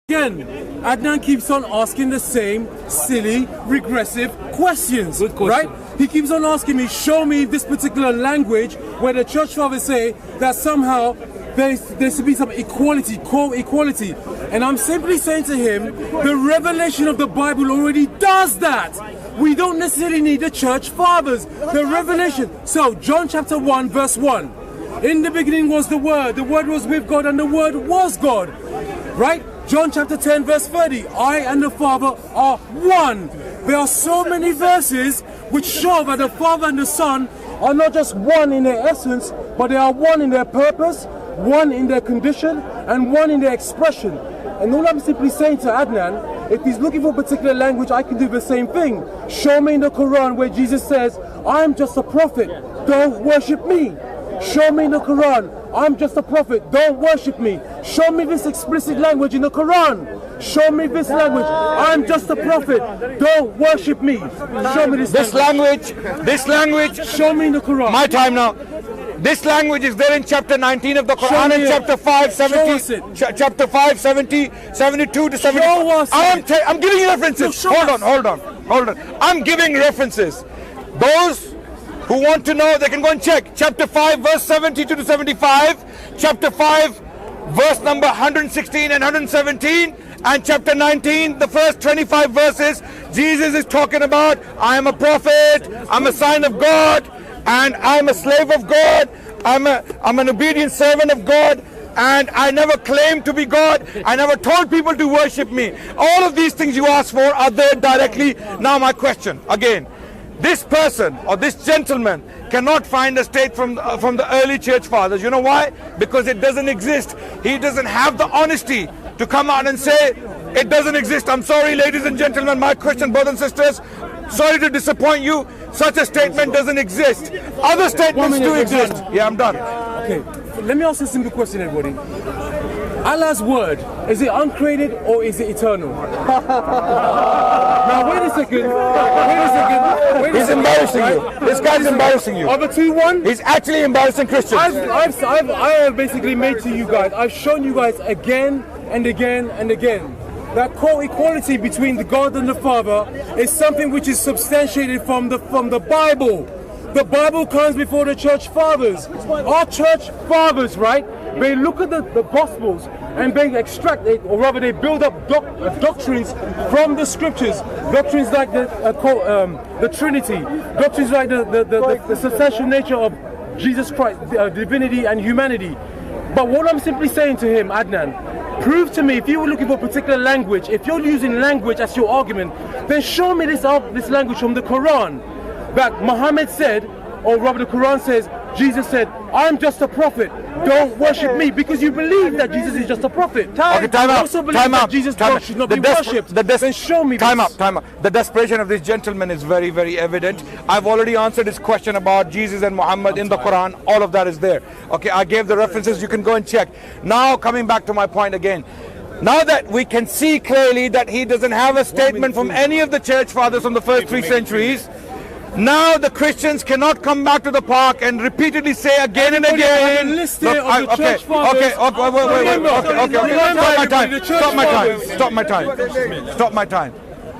Again, Adnan keeps on asking the same silly, regressive questions. Good question. Right? He keeps on asking me, show me this particular language where the church fathers say that somehow there should be some equality, co-equality. And I'm simply saying to him, the revelation of the Bible already does that. We don't necessarily need the church fathers. The revelation. So, John chapter 1, verse 1. In the beginning was the Word was with God, and the Word was God. Right? John chapter 10 verse 30, I and the Father are one. There are so many verses which show that the Father and the Son are not just one in their essence, but they are one in their purpose, one in their condition, and one in their expression. And all I'm simply saying to Adnan, if he's looking for a particular language, I can do the same thing. Show me in the Quran where Jesus says, I'm just a prophet, don't worship me. Show me in the Quran, I'm just a prophet, don't worship me. Show me this explicit language in the Quran. Show me this language, I'm just a prophet, don't worship me. Show me this language. Show me in the Quran. My time now. This language is there in chapter 19 of the Quran and chapter 570, chapter 570, 72 to 70. I'm giving you references. Hold on. I'm giving references. Those who want to know, they can go and check. Chapter 5, verse 72 to 75. Chapter 5, verse number 116 and 117. And chapter 19, the first 25 verses, Jesus is talking about, I am a prophet, I'm a sign of God, and I'm a slave of God, I'm an obedient servant of God, and I never claimed to be God, I never told people to worship me. All of these things you asked for are there directly. Now my question, again, this person or this gentleman cannot find a state from the early church fathers. You know why? Because it doesn't exist. He doesn't have the honesty to come out and say it doesn't exist. I'm sorry, ladies and gentlemen, my question, brothers and sisters, sorry to disappoint you, such a statement doesn't exist. Other statements do exist. Yeah, I'm done. Okay, let me ask a simple question, everybody. Allah's word, is it uncreated or is it eternal? Now wait a second. He's embarrassing you. This guy's embarrassing you. Are the two one? He's actually embarrassing Christians. I have basically made to you guys, I've shown you guys again and again and again that co-equality between the God and the Father is something which is substantiated from the Bible. The Bible comes before the church fathers. Our church fathers, right? They look at the Gospels and they extract it, or rather they build up doctrines from the scriptures. Doctrines like the Trinity. Doctrines like the substantial nature of Jesus Christ, divinity and humanity. But what I'm simply saying to him, Adnan, prove to me, if you were looking for a particular language, if you're using language as your argument, then show me this language from the Quran. That Muhammad said, or rather the Quran says, Jesus said, I'm just a prophet, don't worship me, because you believe that Jesus is just a prophet. Okay, time out. Also believe that Jesus should not be worshipped. Then show me Time out. The desperation of this gentleman is very, very evident. I've already answered his question about Jesus and Muhammad in the Quran. All of that is there. Okay, I gave the references, you can go and check. Now coming back to my point again. Now that we can see clearly that he doesn't have a statement from any of the church fathers from the first 3 centuries, now the Christians cannot come back to the park and repeatedly say again and again. Wait. Stop my time.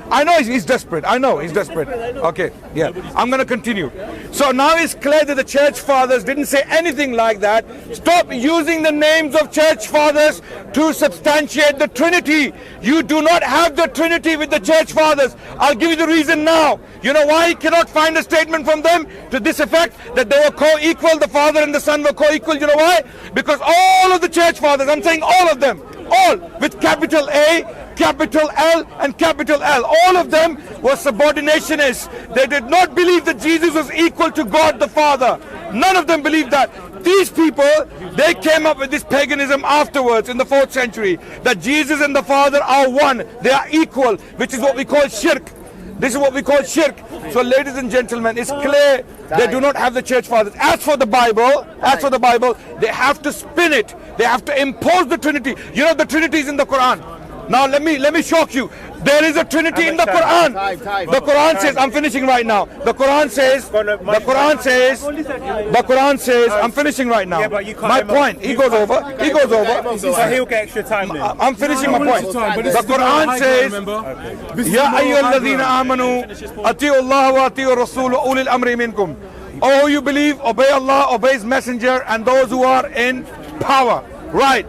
I know he's desperate. Okay, yeah. I'm going to continue. So now it's clear that the church fathers didn't say anything like that. Stop using the names of church fathers to substantiate the Trinity. You do not have the Trinity with the church fathers. I'll give you the reason now. You know why he cannot find a statement from them to this effect, that they were co-equal, the Father and the Son were co-equal? You know why? Because all of the church fathers, I'm saying all of them, all with capital A, capital L and capital L, all of them were subordinationists. They did not believe that Jesus was equal to God the Father. None of them believed that. These people, they came up with this paganism afterwards in the 4th century, that Jesus and the Father are one, they are equal, which is what we call shirk. This is what we call shirk. So ladies and gentlemen, it's clear they do not have the church fathers. As for the Bible, they have to spin it. They have to impose the Trinity. You know, the Trinity is in the Quran. Now let me shock you. There is a Trinity in the Quran. The Quran says, I'm finishing right now. The Quran says, I'm finishing right now. My point, he goes over. So he'll get extra time then. I'm finishing my point. The Quran says, Ya ayyuhalladhina amanu, ati'u Allah wa ati'u Rasul wa ulil amri minkum. Oh, you believe, obey Allah, obey His Messenger, and those who are in power. Right.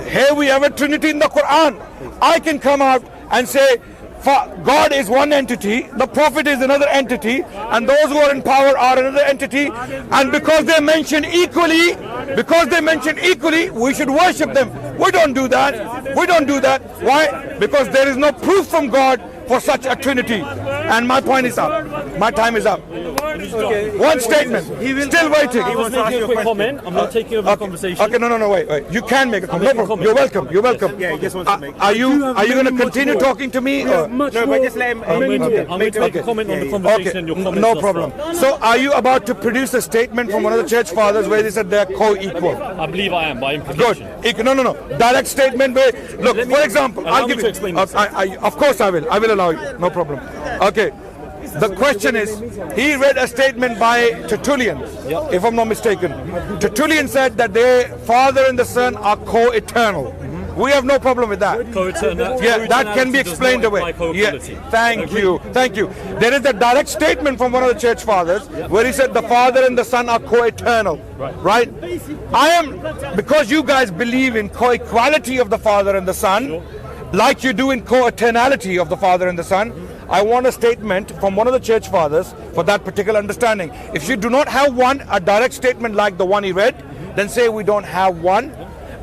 Here we have a Trinity in the Quran. I can come out and say, God is one entity, the Prophet is another entity, and those who are in power are another entity, and because they mention equally, we should worship them. We don't do that. Why? Because there is no proof from God for such a Trinity. And my point is up. My time is up. One statement. Still waiting. He wants to ask you a quick comment. I'm not taking over the conversation. Okay, no, wait. You can make a comment. No problem. You're welcome. Yeah, he just wants to make. Are you going to continue talking to me? No, but just let him. I'm going to make a comment on the conversation and your comments. No problem. So, are you about to produce a statement from one of the church fathers where they said they're co-equal? I believe I am, by implication. Good. No. Direct statement where, look, for example, I'll give you. Of course I will. I will allow you. No problem. Okay. The question is, he read a statement by Tertullian, if I'm not mistaken. Tertullian said that the Father and the Son are co-eternal. We have no problem with that. Yeah, that can be explained away. Yeah, thank you. There is a direct statement from one of the church fathers where he said the Father and the Son are co-eternal. Right? Because you guys believe in co-equality of the Father and the Son, like you do in co-eternality of the Father and the Son, I want a statement from one of the church fathers for that particular understanding. If you do not have a direct statement like the one he read, then say we don't have one.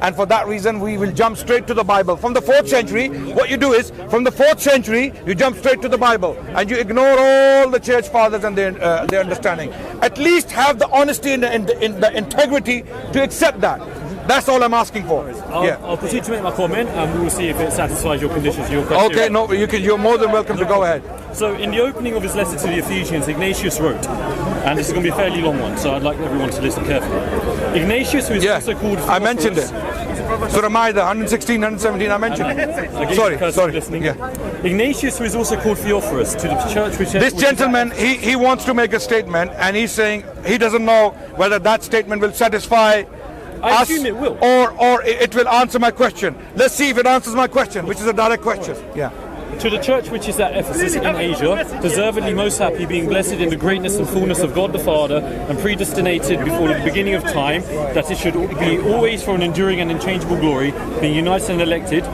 And for that reason, we will jump straight to the Bible. From the 4th century, what you do is, from the 4th century, you jump straight to the Bible. And you ignore all the church fathers and their understanding. At least have the honesty and the integrity to accept that. That's all I'm asking for. I'll proceed to make my comment, and we will see if it satisfies your conditions, your question. Okay, no, you're more than welcome to go ahead. So, in the opening of his letter to the Ephesians, Ignatius wrote, and this is going to be a fairly long one, so I'd like everyone to listen carefully. Ignatius, who is also called... I mentioned it. Surah Maida, 116, 117, I mentioned it. Sorry. Ignatius, who is also called Theophorus, to the church which... This gentleman, he wants to make a statement, and he's saying he doesn't know whether that statement will satisfy I assume it will. Or it will answer my question. Let's see if it answers my question, which is a direct question. Yeah. To the church which is at Ephesus in Asia, deservedly most happy, being blessed in the greatness and fullness of God the Father, and predestinated before the beginning of time, that it should be always for an enduring and unchangeable glory, being united and elected,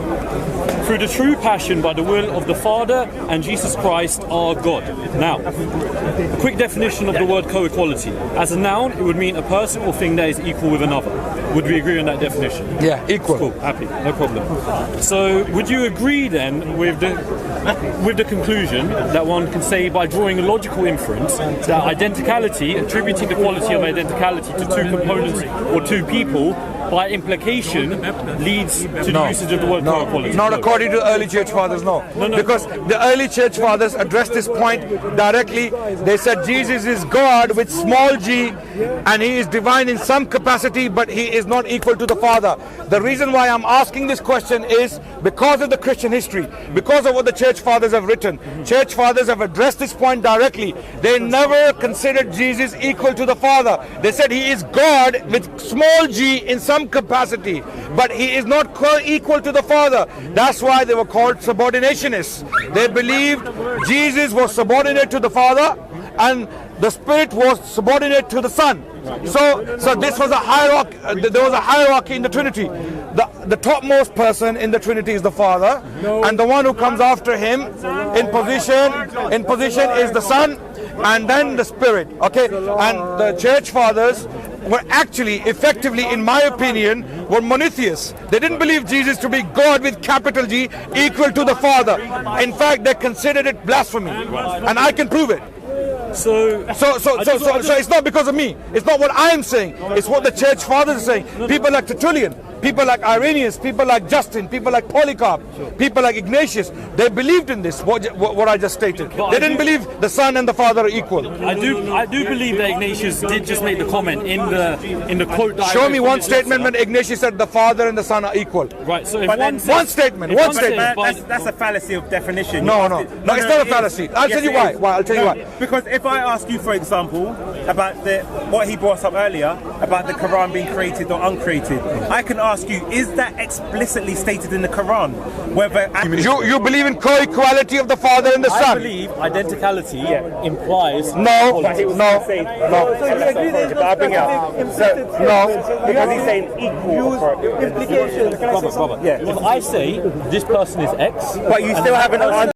through the true passion by the will of the Father and Jesus Christ our God. Now, a quick definition of the word co-equality. As a noun, it would mean a person or thing that is equal with another. Would we agree on that definition? Yeah, equal. Cool, happy, no problem. So, would you agree then with the conclusion that one can say by drawing a logical inference that identicality, attributing the quality of identicality to two components or two people, by implication leads to the usage of the word co-equality? Not according to the early church fathers, no. Because the early church fathers addressed this point directly. They said Jesus is God with small g, and he is divine in some capacity, but he is not equal to the Father. The reason why I'm asking this question is because of the Christian history, because of what the church fathers have written. Church fathers have addressed this point directly. They never considered Jesus equal to the Father. They said he is God with small g in some capacity, but he is not equal to the Father. That's why they were called subordinationists. They believed Jesus was subordinate to the Father and the Spirit was subordinate to the Son. So this was a hierarchy. There was a hierarchy in the Trinity. The topmost person in the Trinity is the Father, and the one who comes after him in position is the Son, and then the Spirit. Okay, and the church fathers were actually, effectively, in my opinion, were monotheists. They didn't believe Jesus to be God with capital G, equal to the Father. In fact, they considered it blasphemy, and I can prove it. So it's not because of me. It's not what I'm saying. It's what the church fathers are saying. People like Tertullian. people like Irenaeus, people like Justin, people like Polycarp, people like Ignatius, they believed in this, what I just stated. But They didn't believe the Son and the Father are equal. I do believe that Ignatius did just make the comment in the quote. That Show me one statement when Ignatius said the Father and the Son are equal. Right. So if But then- One statement. One statement. That's a fallacy of definition. No, it's not a fallacy. I'll tell you why. I'll tell you why. Because if I ask you, for example, about what he brought up earlier about the Quran being created or uncreated, I can ask you: is that explicitly stated in the Quran? Whether You believe in co-equality of the Father and the I Son? believe identicality implies No. So you agree there's no because he's saying equal Brother, if I say this person is X, but you still haven't answered